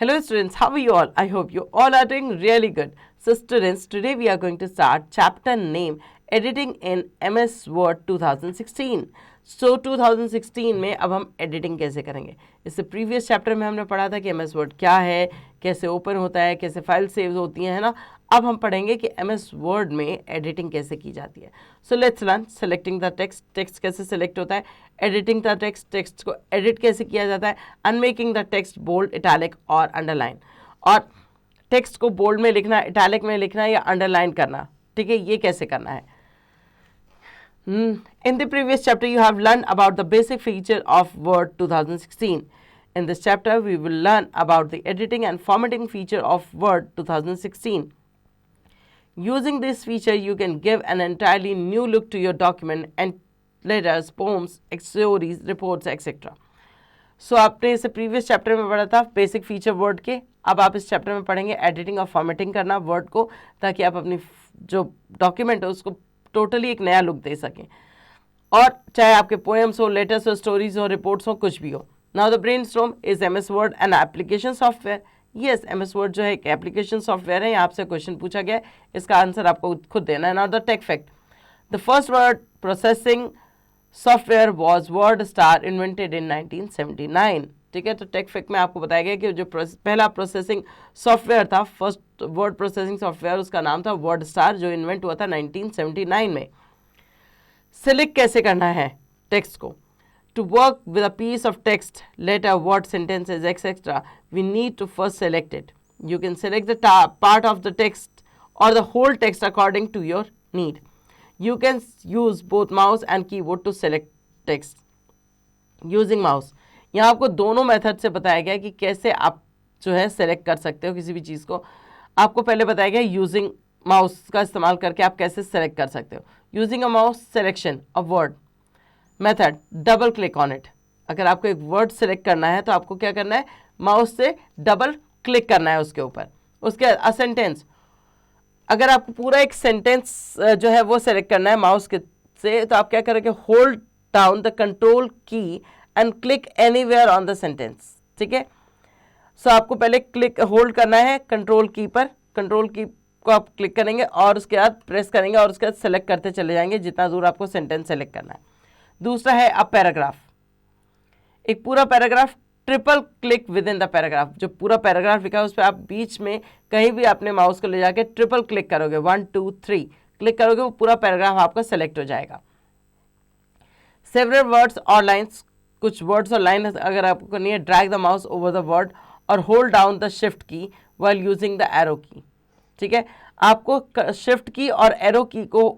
Hello students, how are you all? I hope you all are doing really good. So students, today we are going to start chapter name editing in MS Word 2016. So 2016 में अब हम editing कैसे करेंगे. इससे previous chapter में हमने पढ़ा था कि MS Word क्या है, कैसे ओपन होता है, कैसे फाइल सेव होती हैं, है ना. अब हम पढ़ेंगे कि MS Word में एडिटिंग कैसे की जाती है. So let's learn selecting the text. Text कैसे सेलेक्ट होता है, एडिटिंग द टेक्स्ट. टेक्स्ट को एडिट कैसे किया जाता है, अनमेकिंग द टेक्स्ट बोल्ड, इटैलिक और अंडरलाइन. और टेक्स्ट को बोल्ड में लिखना, इटैलिक में लिखना या अंडरलाइन करना, ठीक है, ये कैसे करना है. In the previous chapter, you have learned about the basic feature of Word 2016. In this chapter, we will learn about the editing and formatting feature of Word 2016. Using this feature, you can give an entirely new look to your document and letters, poems, stories, reports, etc. So, आपने इसे previous chapter में पढ़ा था basic feature word के. अब आप इस chapter में पढ़ेंगे एडिटिंग और फॉर्मेटिंग करना वर्ड को, ताकि आप अपनी जो डॉक्यूमेंट है उसको टोटली एक नया लुक दे सकें. और चाहे आपके पोएम्स हो, लेटर्स हो, स्टोरीज हो, रिपोर्ट्स हो, कुछ भी हो. Now the brainstorm is MS word an application software. Yes, MS word जो है एक एप्लीकेशन सॉफ्टवेयर है. यहाँ आपसे क्वेश्चन पूछा गया है, इसका आंसर आपको खुद देना है. Now the tech fact. The first word processing software was WordStar invented in 1979. ठीक है, तो टेक फैक्ट में आपको बताया गया कि जो पहला प्रोसेसिंग सॉफ्टवेयर था, फर्स्ट वर्ड प्रोसेसिंग सॉफ्टवेयर, उसका नाम था वर्ड स्टार, जो इन्वेंट हुआ था 1979 में. सिलेक्ट कैसे करना है टेक्स्ट को. To work with a piece of text, letter, word, sentences etcetera, we need to first select it. You can select the part of the text और the whole text according to your need. You can use both mouse and keyboard to select text. Using mouse, यहाँ आपको दोनों method से बताया गया है कि कैसे आप जो है सेलेक्ट कर सकते हो किसी भी चीज़ को. आपको पहले बताया गया यूजिंग माउस का इस्तेमाल करके आप कैसे सेलेक्ट कर सकते हो. Using a mouse selection of word method, double click on it. अगर आपको एक वर्ड सेलेक्ट करना है तो आपको क्या करना है, माउस से डबल क्लिक करना है उसके ऊपर. उसके अ सेंटेंस, अगर आपको पूरा एक सेंटेंस जो है वो सेलेक्ट करना है माउस के से, तो आप क्या करेंगे, होल्ड डाउन द कंट्रोल की and click anywhere on the sentence. ठीक है, सो आपको पहले क्लिक होल्ड करना है कंट्रोल की पर. कंट्रोल की को आप क्लिक करेंगे और उसके बाद प्रेस करेंगे और उसके बाद सेलेक्ट करते चले जाएंगे जितना दूर आपको सेंटेंस सेलेक्ट करना है. दूसरा है अ पैराग्राफ. एक पूरा paragraph, triple click with in the paragraph. जो पूरा पैराग्राफ लिखा है उस पर आप बीच में कहीं भी अपने माउस को ले जाके ट्रिपल क्लिक करोगे, 1 2 3 क्लिक करोगे, वो पूरा पैराग्राफ आपका सेलेक्ट हो जाएगा. सेवरल वर्ड्स और लाइन्स, कुछ वर्ड्स और लाइन अगर आपको करनी है, drag the mouse over the word और होल्ड डाउन द शिफ्ट की व्हाइल यूजिंग द एरो की. ठीक है, आपको शिफ्ट की और एरो की को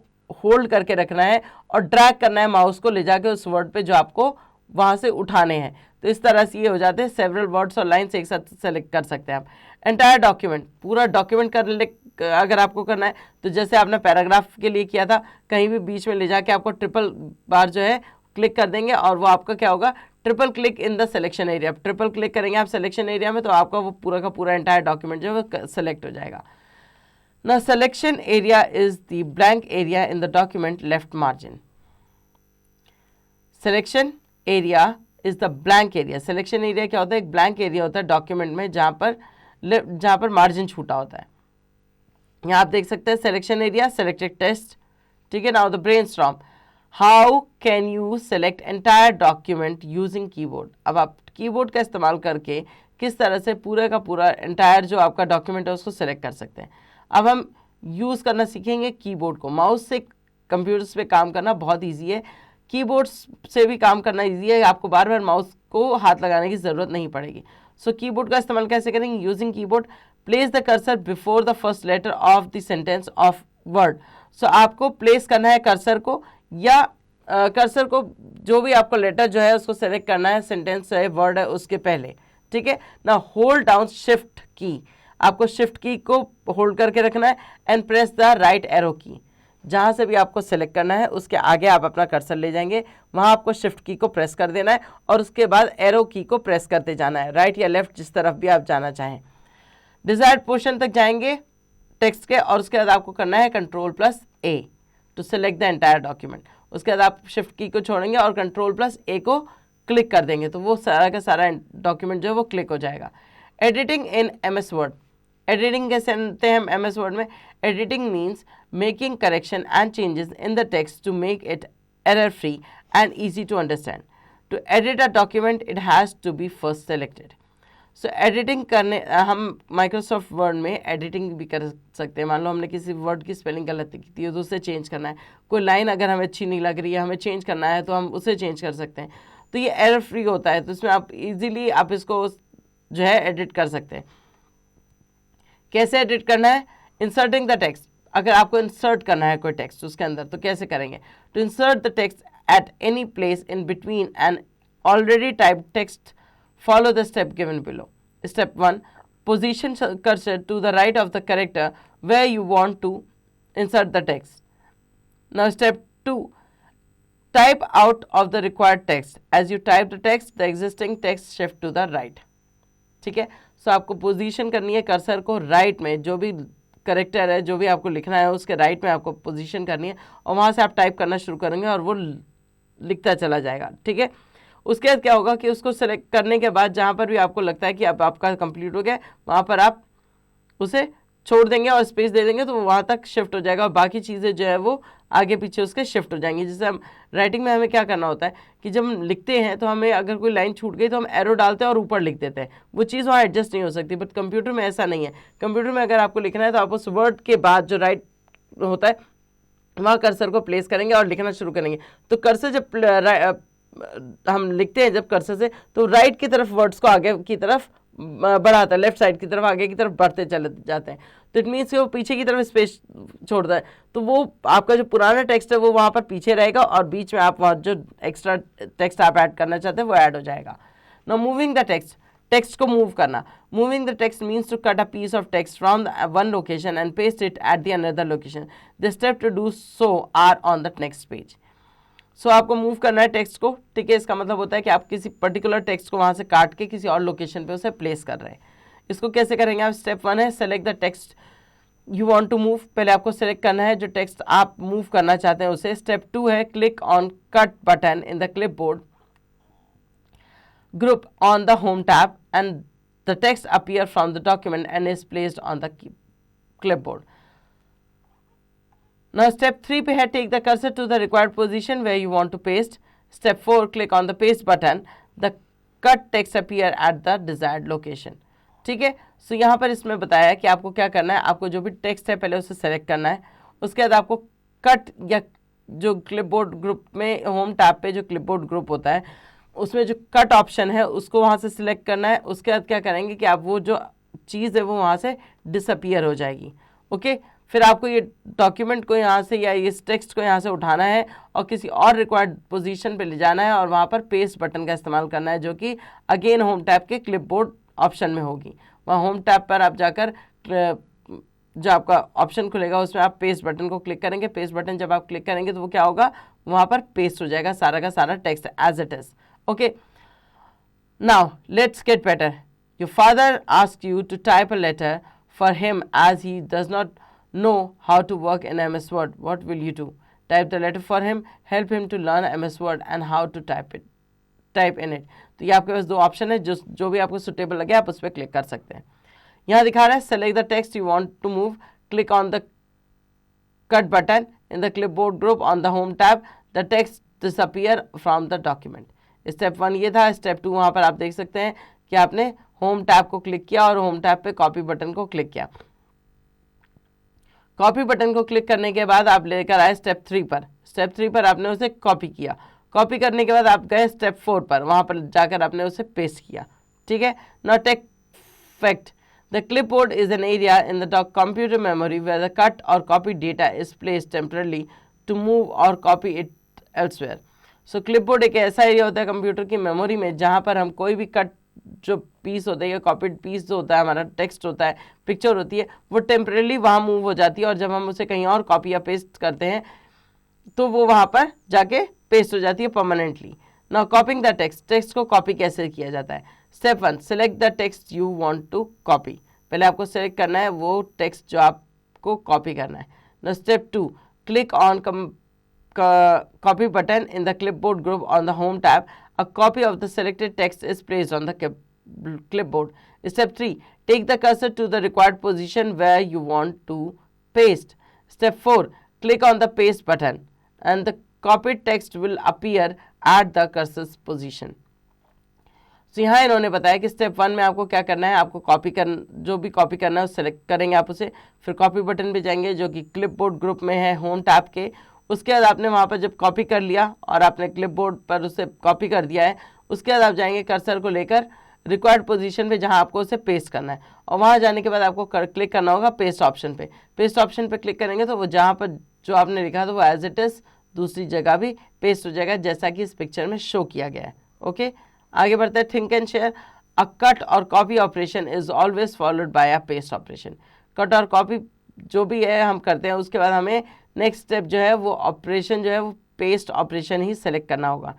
होल्ड करके रखना है और ड्रैग करना है माउस को ले जाके उस वर्ड पे जो आपको वहाँ से उठाने हैं. तो इस तरह से ये हो जाते हैं. सेवरल वर्ड्स और लाइन्स एक साथ सेलेक्ट कर सकते हैं आप. एंटायर डॉक्यूमेंट, पूरा डॉक्यूमेंट अगर आपको करना है तो जैसे आपने पैराग्राफ के लिए किया था, कहीं भी बीच में ले जाके आपको ट्रिपल बार जो है क्लिक कर देंगे और वो आपका क्या होगा, triple click in the selection area. Triple click करेंगे आप सिलेक्शन एरिया में तो आपका वो पूरा का पूरा एंटायर डॉक्यूमेंट जो है वो सेलेक्ट हो जाएगा. Now selection area is the blank area in the document left margin. Selection area is the blank area. Selection area क्या होता है, एक blank area होता है डॉक्यूमेंट में जहाँ पर मार्जिन छूटा होता है. यहाँ आप देख सकते हैं selection area, selected text. ठीक है. Now the brainstorm. How can you select entire document using keyboard? अब आप कीबोर्ड का इस्तेमाल करके किस तरह से पूरे का पूरा एंटायर जो आपका डॉक्यूमेंट है उसको सेलेक्ट कर सकते हैं. अब हम यूज़ करना सीखेंगे कीबोर्ड को. माउस से कंप्यूटर्स पे काम करना बहुत इजी है, कीबोर्ड से भी काम करना इजी है. आपको बार बार माउस को हाथ लगाने की ज़रूरत नहीं पड़ेगी. सो कीबोर्ड का इस्तेमाल कैसे करेंगे, using keyboard. Place the cursor before the first letter of the sentence of word. So आपको प्लेस करना है कर्सर को, या कर्सर को जो भी आपको लेटर जो है उसको सेलेक्ट करना है, सेंटेंस है, वर्ड है, उसके पहले. ठीक है ना. होल्ड डाउन शिफ्ट की, आपको शिफ्ट की को होल्ड करके रखना है and press the right arrow की. जहाँ से भी आपको सेलेक्ट करना है उसके आगे आप अपना कर्सर ले जाएंगे, वहाँ आपको शिफ्ट की को प्रेस कर देना है और उसके बाद एरो की को प्रेस करते जाना है, राइट या लेफ्ट जिस तरफ भी आप जाना चाहें. डिजायर्ड पोर्शन तक जाएंगे टेक्स्ट के और उसके बाद आपको करना है Ctrl+A to select the entire document. उसके बाद आप शिफ्ट की को छोड़ेंगे और Ctrl+A को क्लिक कर देंगे तो वो सारा का सारा डॉक्यूमेंट जो है वो क्लिक हो जाएगा. Editing in MS Word, editing कैसे करते हैं हम MS वर्ड में? Editing means making correction and changes in the text to make it error free and easy to understand. To edit a document it has to be first selected. So editing करने हम Microsoft word में editing भी कर सकते हैं. मान लो हमने किसी वर्ड की स्पेलिंग गलत की थी तो उसे चेंज करना है, कोई लाइन अगर हमें अच्छी नहीं लग रही है, हमें चेंज करना है, तो हम उसे चेंज कर सकते हैं. तो ये एरर फ्री होता है, तो इसमें आप इजीली आप इसको जो है एडिट कर सकते हैं. कैसे एडिट करना है? Inserting the text. अगर आपको इंसर्ट करना है कोई टेक्स्ट उसके अंदर तो कैसे करेंगे? To insert the text at any place in between and already type text, follow the step given below. Step 1. Position cursor to the right of the character where you want to insert the text. Now step 2. Type out of the required text. As you type the text, the existing text shift to the right. ठीक है, सो आपको position करनी है cursor को right में, जो भी character है जो भी आपको लिखना है उसके राइट में आपको पोजीशन करनी है और वहाँ से आप टाइप करना शुरू करेंगे और वो लिखता चला जाएगा. ठीक है, उसके बाद क्या होगा कि उसको सेलेक्ट करने के बाद जहाँ पर भी आपको लगता है कि अब आपका कंप्लीट हो गया वहाँ पर आप उसे छोड़ देंगे और स्पेस दे देंगे तो वो वहाँ तक शिफ्ट हो जाएगा और बाकी चीज़ें जो है वो आगे पीछे उसके शिफ्ट हो जाएंगी. जैसे हम राइटिंग में हमें क्या करना होता है कि जब हम लिखते हैं तो हमें अगर कोई लाइन छूट गई तो हम एरो डालते हैं और ऊपर लिख देते हैं, वो चीज़ वहाँ एडजस्ट नहीं हो सकती. बट कंप्यूटर में ऐसा नहीं है. कंप्यूटर में अगर आपको लिखना है तो आप उस वर्ड के बाद जो राइट होता है वहाँ कर्सर को प्लेस करेंगे और लिखना शुरू करेंगे. तो कर्सर जब हम लिखते हैं जब कर्सर से तो राइट की तरफ वर्ड्स को आगे की तरफ बढ़ाता है, लेफ्ट साइड की तरफ आगे की तरफ बढ़ते चले जाते हैं. तो इट मीन्स वो पीछे की तरफ स्पेस छोड़ता है, तो वो आपका जो पुराना टेक्स्ट है वो वहाँ पर पीछे रहेगा और बीच में आप वहाँ जो एक्स्ट्रा टेक्स्ट आप ऐड करना चाहते हैं वो ऐड हो जाएगा. Now moving the text, text को मूव करना. Moving the text means to cut a piece of text from one location and paste it at the another location. The step to do so are on the next page. So आपको move करना है text को. ठीक है, इसका मतलब होता है कि आप किसी पर्टिकुलर टेक्स्ट को वहाँ से काट के किसी और लोकेशन पे उसे प्लेस कर रहे हैं. इसको कैसे करेंगे आप? स्टेप 1 है select the text you want to move. पहले आपको सेलेक्ट करना है जो टेक्स्ट आप मूव करना चाहते हैं उसे. स्टेप 2 है click on cut button in the clipboard group on the home tab and the text appear from the document and is placed on the clipboard. Now step 3 पे है take the cursor to the required position where you want to paste. Step 4 click on the paste button. The cut text appear at the desired location. ठीक है, सो यहाँ पर इसमें बताया है कि आपको क्या करना है. आपको जो भी टेक्स्ट है पहले उसे सेलेक्ट करना है, उसके बाद आपको कट या जो क्लिपबोर्ड ग्रुप में होम टैब पे जो क्लिपबोर्ड ग्रुप होता है उसमें जो कट ऑप्शन है उसको वहाँ से सिलेक्ट करना है. उसके बाद क्या करेंगे कि आप वो जो चीज़ है वो वहाँ से डिसअपियर हो जाएगी. ओके, फिर आपको ये डॉक्यूमेंट को यहाँ से या इस टेक्स्ट को यहाँ से उठाना है और किसी और रिक्वायर्ड पोजीशन पे ले जाना है और वहाँ पर पेस्ट बटन का इस्तेमाल करना है जो कि अगेन होम टैब के क्लिपबोर्ड ऑप्शन में होगी. वहाँ होम टैब पर आप जाकर जो आपका ऑप्शन खुलेगा उसमें आप पेस्ट बटन को क्लिक करेंगे. पेस्ट बटन जब आप क्लिक करेंगे तो वो क्या होगा, वहाँ पर पेस्ट हो जाएगा सारा का सारा text as it is. Okay, now let's get better. Your father asked you to type a letter for him as he does not know how to work in MS Word. What will you do? Type the letter for him, help him to learn MS Word and how to type in it. तो ये आपके पास दो option है, जो भी आपको suitable लगे आप उस पर क्लिक कर सकते हैं. यहाँ दिखा रहा है select the text you want to move, click on the cut button in the clipboard group on the home tab, the text disappear from the document. Step 1 ये था. स्टेप 2 वहाँ पर आप देख सकते हैं कि आपने होम टैब को क्लिक किया और होम टैब पे कॉपी बटन को क्लिक किया. कॉपी बटन को क्लिक करने के बाद आप लेकर आए स्टेप 3 पर. स्टेप 3 पर आपने उसे कॉपी किया. कॉपी करने के बाद आप गए स्टेप 4 पर, वहाँ पर जाकर आपने उसे पेस्ट किया. ठीक है, now take fact. The clipboard is an area in the computer memory where the cut और copy data is placed temporarily to move और copy it elsewhere. So clipboard एक ऐसा एरिया होता है कंप्यूटर की मेमोरी में जहाँ पर हम कोई भी कट जो पीस होता है या कॉपीड पीस जो होता है, हमारा टेक्स्ट होता है, पिक्चर होती है, वो टेम्परेली वहाँ मूव हो जाती है और जब हम उसे कहीं और कॉपी या पेस्ट करते हैं तो वो वहाँ पर जाके पेस्ट हो जाती है permanently. Now copying the text. Text को कॉपी कैसे किया जाता है? Step 1 select the text you want to copy. पहले आपको सेलेक्ट करना है वो टेक्स्ट जो आपको कॉपी करना है. Now step 2 click on copy button in the clipboard group on the home tab. A copy of the selected text is placed on the clipboard. Step 3, take the cursor to the required position where you want to paste. Step 4, click on the paste button and the copied text will appear at the cursor's position. तो यहाँ इन्होंने बताया कि step 1 में आपको क्या करना है, आपको जो भी कॉपी करना है उसे सेलेक्ट करेंगे आप उसे, फिर कॉपी बटन पे जाएंगे जो कि क्लिपबोर्ड ग्रुप में है होम टैब के। उसके बाद आपने वहाँ पर जब कॉपी कर लिया और आपने क्लिपबोर्ड पर उसे कॉपी कर दिया है, उसके बाद आप जाएंगे कर्सर को लेकर रिक्वायर्ड पोजीशन पे जहाँ आपको उसे पेस्ट करना है, और वहाँ जाने के बाद आपको क्लिक करना होगा पेस्ट ऑप्शन पे। पेस्ट ऑप्शन पे क्लिक करेंगे तो वो जहाँ पर जो आपने लिखा था वो एज इट इज़ दूसरी जगह भी पेस्ट हो जाएगा जैसा कि इस पिक्चर में शो किया गया है। ओके, आगे बढ़ते हैं। Think and share. A cut और copy operation is always followed by a paste operation. Cut और कॉपी जो भी है हम करते हैं, उसके बाद हमें नेक्स्ट स्टेप जो है वो ऑपरेशन जो है वो पेस्ट ऑपरेशन ही सेलेक्ट करना होगा।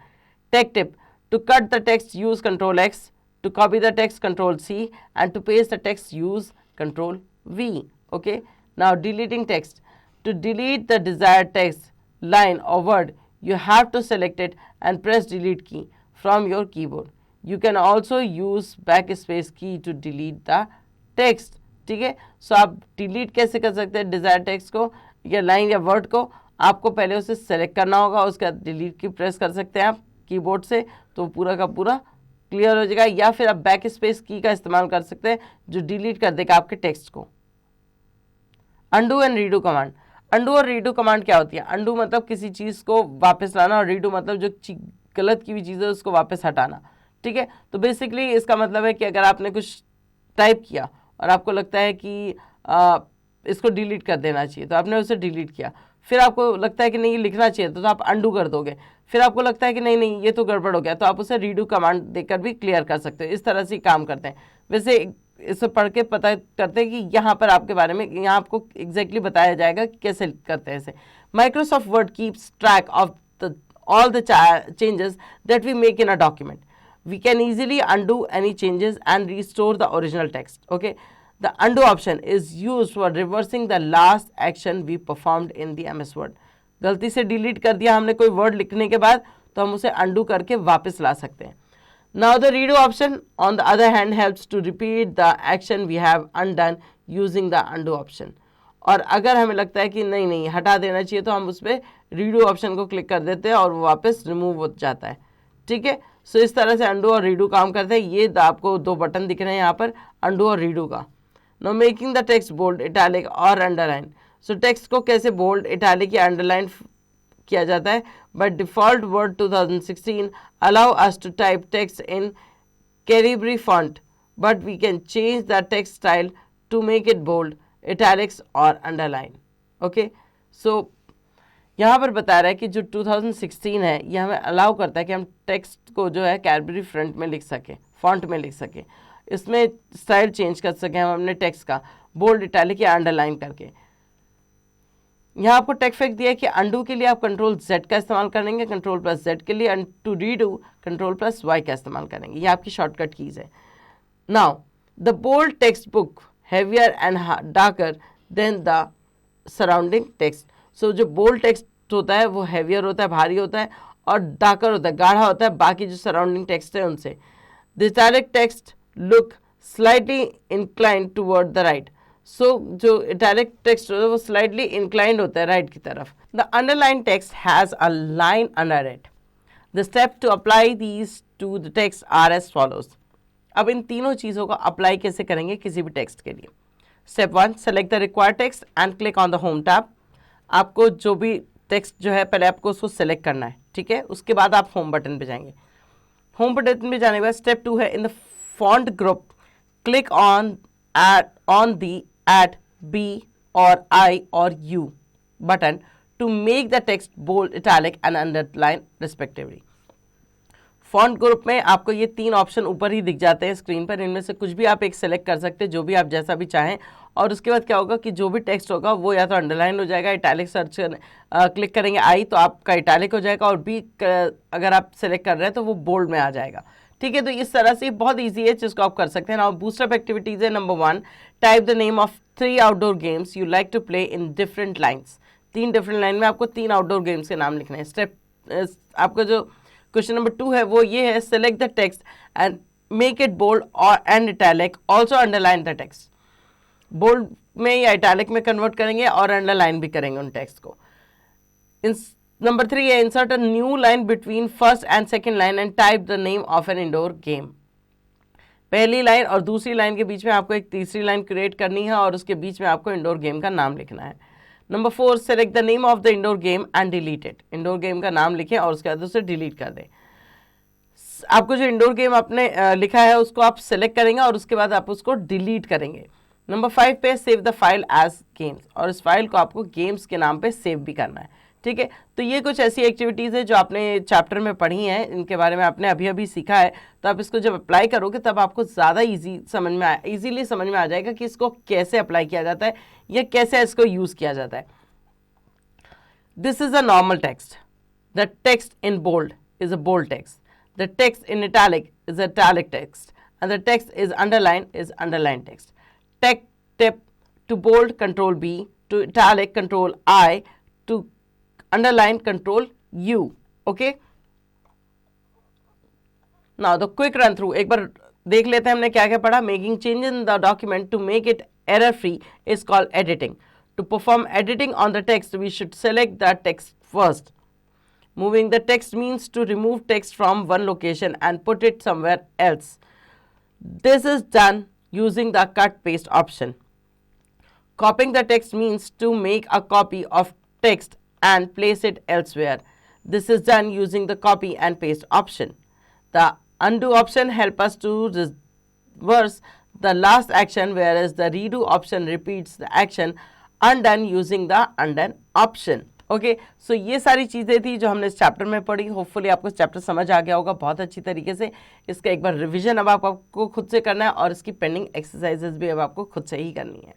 Tech tip, to cut the text use control X, to copy the text control C, and to paste the text use control V. Okay, now deleting text. To delete the desired text, line or word, you have to select it and press delete key from your keyboard. You can also use backspace key to delete the text. ठीक है, सो आप delete कैसे कर सकते हैं Dzire text को या line या वर्ड को, आपको पहले उसे सेलेक्ट करना होगा, उसके बाद डिलीट की प्रेस कर सकते हैं आप कीबोर्ड से, तो पूरा का पूरा क्लियर हो जाएगा, या फिर आप बैक स्पेस की का इस्तेमाल कर सकते हैं जो डिलीट कर देगा आपके टेक्स्ट को। Undo and redo command. Undo और रीडू कमांड क्या होती है? अंडू मतलब किसी चीज़ को वापस लाना और रीडू मतलब जो गलत की हुई चीज़ है उसको वापस हटाना। ठीक है, तो बेसिकली इसका मतलब है कि अगर आपने कुछ टाइप किया और आपको लगता है कि इसको डिलीट कर देना चाहिए तो आपने उसे डिलीट किया, फिर आपको लगता है कि नहीं ये लिखना चाहिए तो आप अंडू कर दोगे, फिर आपको लगता है कि नहीं नहीं ये तो गड़बड़ हो गया तो आप उसे रीडू कमांड देकर भी क्लियर कर सकते हो। इस तरह से काम करते हैं। वैसे इसे पढ़ के पता करते हैं कि यहाँ पर आपके बारे में यहाँ आपको एग्जैक्टली बताया जाएगा कि कैसे करते हैं इसे। Microsoft word keeps track of all the changes that we make in a document. We can easily undo any changes and restore the original text. Okay, the undo option is used for reversing the last action we performed in the MS Word. गलती से delete कर दिया हमने कोई word लिखने के बाद तो हम उसे undo करके वापस ला सकते हैं। Now the redo option on the other hand helps to repeat the action we have undone using the undo option. और अगर हमें लगता है कि नहीं नहीं हटा देना चाहिए तो हम उस पर रीडू ऑप्शन को क्लिक कर देते हैं और वो वापस रिमूव हो जाता है। ठीक है, सो इस तरह से अंडू और रीडू काम करते हैं। ये आपको दो बटन दिख रहे हैं यहाँ पर अंडू और रीडू का। Now making the text bold, italic और अंडरलाइन। सो टेक्स्ट को कैसे बोल्ड, इटैलिक या अंडरलाइन किया जाता है? But default Word 2016 allow us to type text in Calibri font, but we can change the text style to make it bold, italics और underline. Okay, so यहाँ पर बता रहा है कि जो 2016 है ये हमें अलाउ करता है कि हम टेक्स्ट को जो है कैडबरी फ्रंट में लिख सकें, फॉन्ट में लिख सकें, इसमें स्टाइल चेंज कर सकें हम अपने टेक्स्ट का बोल्ड, इटैलिक या अंडरलाइन करके। यहाँ आपको टेक्स्ट फैक्ट दिया है कि अंडू के लिए आप कंट्रोल Z का इस्तेमाल करेंगे, कंट्रोल प्लस Z के लिए, and to redo control plus Y का इस्तेमाल करेंगे। ये आपकी शॉर्टकट कीज है। Now the bold text book heavier and darker than the surrounding text. So जो बोल्ड टेक्स्ट होता है वो heavier होता है, भारी होता है, और darker होता है, गाढ़ा होता है बाकी जो सराउंडिंग टेक्स्ट है उनसे। The italic text look slightly inclined toward the right. So जो italic text होता है वो slightly inclined होता है राइट की तरफ। The underlined text has a line under it. The steps to apply these to the text are as follows. अब इन तीनों चीज़ों को अप्लाई कैसे करेंगे किसी भी टेक्स्ट के लिए? Step 1, select the required text and click on the home tab. आपको जो भी टेक्स्ट जो है पहले आपको उसको सेलेक्ट करना है। ठीक है, उसके बाद आप होम बटन पे जाएंगे। होम बटन पे जाने के बाद स्टेप 2 है in the font group click on the at B और आई और U button to make the text bold, italic and underline respectively. Font group में आपको ये तीन ऑप्शन ऊपर ही दिख जाते हैं स्क्रीन पर, इनमें से कुछ भी आप एक सेलेक्ट कर सकते हैं जो भी आप जैसा भी चाहें, और उसके बाद क्या होगा कि जो भी टेक्स्ट होगा वो या तो अंडरलाइन हो जाएगा, इटैलिक सर्च क्लिक करेंगे आई तो आपका इटैलिक हो जाएगा, और बी अगर आप सेलेक्ट कर रहे हैं तो वो बोल्ड में आ जाएगा। ठीक है, तो इस तरह से बहुत ईजी है जिसको आप कर सकते हैं। नाउ बूस्टअप एक्टिविटीज है। Number 1, type the name of 3 outdoor games you like to play in different lines. 3 different line में आपको 3 आउटडोर गेम्स के नाम लिखने हैं। स्टेप आपका जो क्वेश्चन नंबर 2 है वो ये है, select the text and make it bold or and italic, also underline the text. Bold में या इटैलिक में कन्वर्ट करेंगे और अंडरलाइन भी करेंगे उन टेक्स्ट को. नंबर 3 है insert a new line between first and second line and type the name of an indoor game. पहली लाइन और दूसरी लाइन के बीच में आपको एक तीसरी लाइन क्रिएट करनी है और उसके बीच में आपको इंडोर गेम का नाम लिखना है. Number 4, select the name of the indoor game and delete it. Indoor game का नाम लिखें और उसके बाद उसे डिलीट कर दें. आपको जो इंडोर गेम आपने लिखा है उसको आप सेलेक्ट करेंगे और उसके बाद आप उसको डिलीट करेंगे. नंबर 5 पे save the file as games, और इस फाइल को आपको गेम्स के नाम पे सेव भी करना है. ठीक है, तो ये कुछ ऐसी एक्टिविटीज़ है जो आपने चैप्टर में पढ़ी हैं, इनके बारे में आपने अभी अभी सीखा है. तो आप इसको जब अप्लाई करोगे तब आपको ज़्यादा ईजीली समझ में आ जाएगा कि इसको कैसे अप्लाई किया जाता है या कैसे इसको यूज़ किया जाता है. This is a normal text. The text in bold is a bold text. The text in italic is italic text, and the text is underlined text. Tip to bold, Control B, to italic, Control I, to underline, Control U. Okay. Now the quick run through. एक बार देख लेते हैं हमने क्या क्या पढ़ा. Making changes in the document to make it error free is called editing. To perform editing on the text, we should select the text first. Moving the text means to remove text from one location and put it somewhere else. This is done using the cut paste option. Copying the text means to make a copy of text and place it elsewhere. This is done using the copy and paste option. The undo option helps us to reverse the last action, whereas the redo option repeats the action. Undone using the undone option. Okay, so ये सारी चीज़ें थी जो हमने इस chapter में पढ़ी. Hopefully आपको चैप्टर समझ आ गया होगा बहुत अच्छी तरीके से. इसका एक बार रिवीजन अब आपको खुद से करना है और इसकी पेंडिंग एक्सरसाइजेज भी अब आपको खुद से ही करनी है.